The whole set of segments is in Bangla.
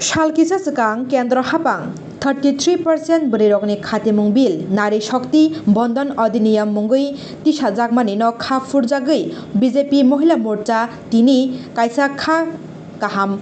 Shalkisa sekang kendra hapang 33% berirokni khatimung bil nari shakti bondon adiniyam mungui tisha jagmani no kha furjagui BJP Mohila Morcha tini kaisa kha kaham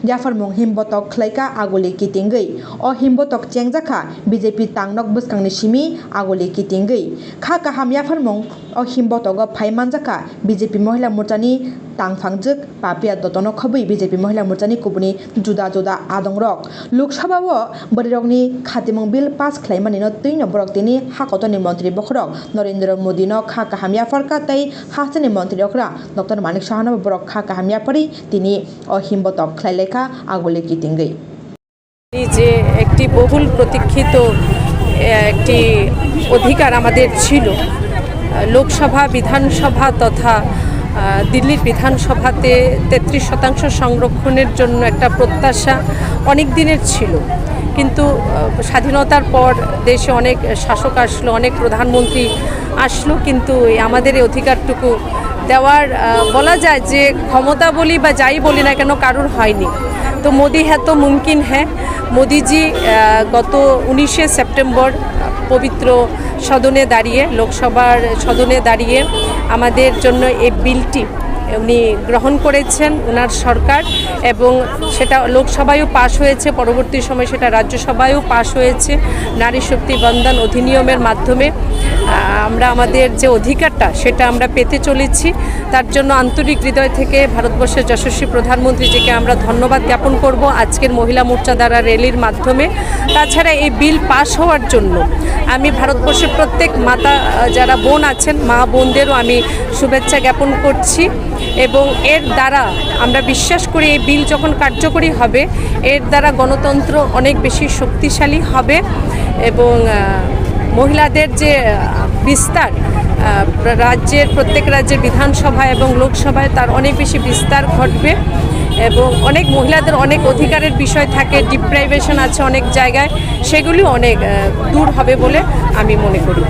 Jafarmung himbotok khlaika agoli kitingui o himbotok chengjaka BJP tangnok buskangni simi agoli kitingui kha kaham Jafarmung o himbotogo phaimanjaka BJP Mohila Morchani tangphangjuk papia dotono khobui BJP Mohila Morchani kubuni juda juda adongrok Lok Sabha o borirokni khatimung bil pass khlaimani no tuino borok tini hakotoni mantri bokhorok Narendra Modi no kha kaham Jafarka tai hasani mantri okra Dr. Manik Sahana borok kha kaham Jafari tini o himbotok khlaile আগলে কিতিঙ্গই যে একটি বহুল প্রতীক্ষিত একটি অধিকার আমাদের ছিল লোকসভা বিধানসভা তথা দিল্লির বিধানসভাতে 33% সংরক্ষণের জন্য একটা প্রত্যাশা অনেক দিনের ছিল কিন্তু স্বাধীনতার পর দেশে অনেক শাসক আসলো অনেক প্রধানমন্ত্রী আসলো কিন্তু আমাদের এই অধিকারটুকু দেওয়ার বলা যায় যে ক্ষমতা বলি বা যাই বলি না কেন কারোর হয়নি তো মোদি হ্যাঁ তো মুমকিন হ্যাঁ মোদিজি গত 19শে সেপ্টেম্বর পবিত্র সদনে দাঁড়িয়ে লোকসভার সদনে দাঁড়িয়ে আমাদের জন্য এই বিলটি উনি গ্রহণ করেছেন ওনার সরকার এবং সেটা লোকসভায়ও পাশ হয়েছে পরবর্তী সময় সেটা রাজ্যসভায়ও পাশ হয়েছে নারী শক্তি বন্দন অধিনিয়মের মাধ্যমে আমরা আমাদের যে অধিকারটা সেটা আমরা পেতে চলেছি তার জন্য আন্তরিক হৃদয় থেকে ভারতবর্ষের যশস্বী প্রধানমন্ত্রীজিকে আমরা ধন্যবাদ জ্ঞাপন করব আজকের মহিলা মোর্চা দ্বারা র্যালির মাধ্যমে তাছাড়া এই বিল পাশ হওয়ার জন্য আমি ভারতবর্ষের প্রত্যেক মাতা যারা বোন আছেন মা বোনদেরও আমি শুভেচ্ছা জ্ঞাপন করছি এবং এর দ্বারা আমরা বিশ্বাস করি এই বিল যখন কার্যকরী হবে এর দ্বারা গণতন্ত্র অনেক বেশি শক্তিশালী হবে এবং মহিলাদের যে বিস্তার রাজ্যের প্রত্যেক রাজ্যের বিধানসভা এবং লোকসভায় তার অনেক বেশি বিস্তার ঘটবে এবং অনেক মহিলাদের অনেক অধিকারের বিষয় থাকে ডিপ্রাইভেশন আছে অনেক জায়গায় সেগুলি অনেক দূর হবে বলে আমি মনে করি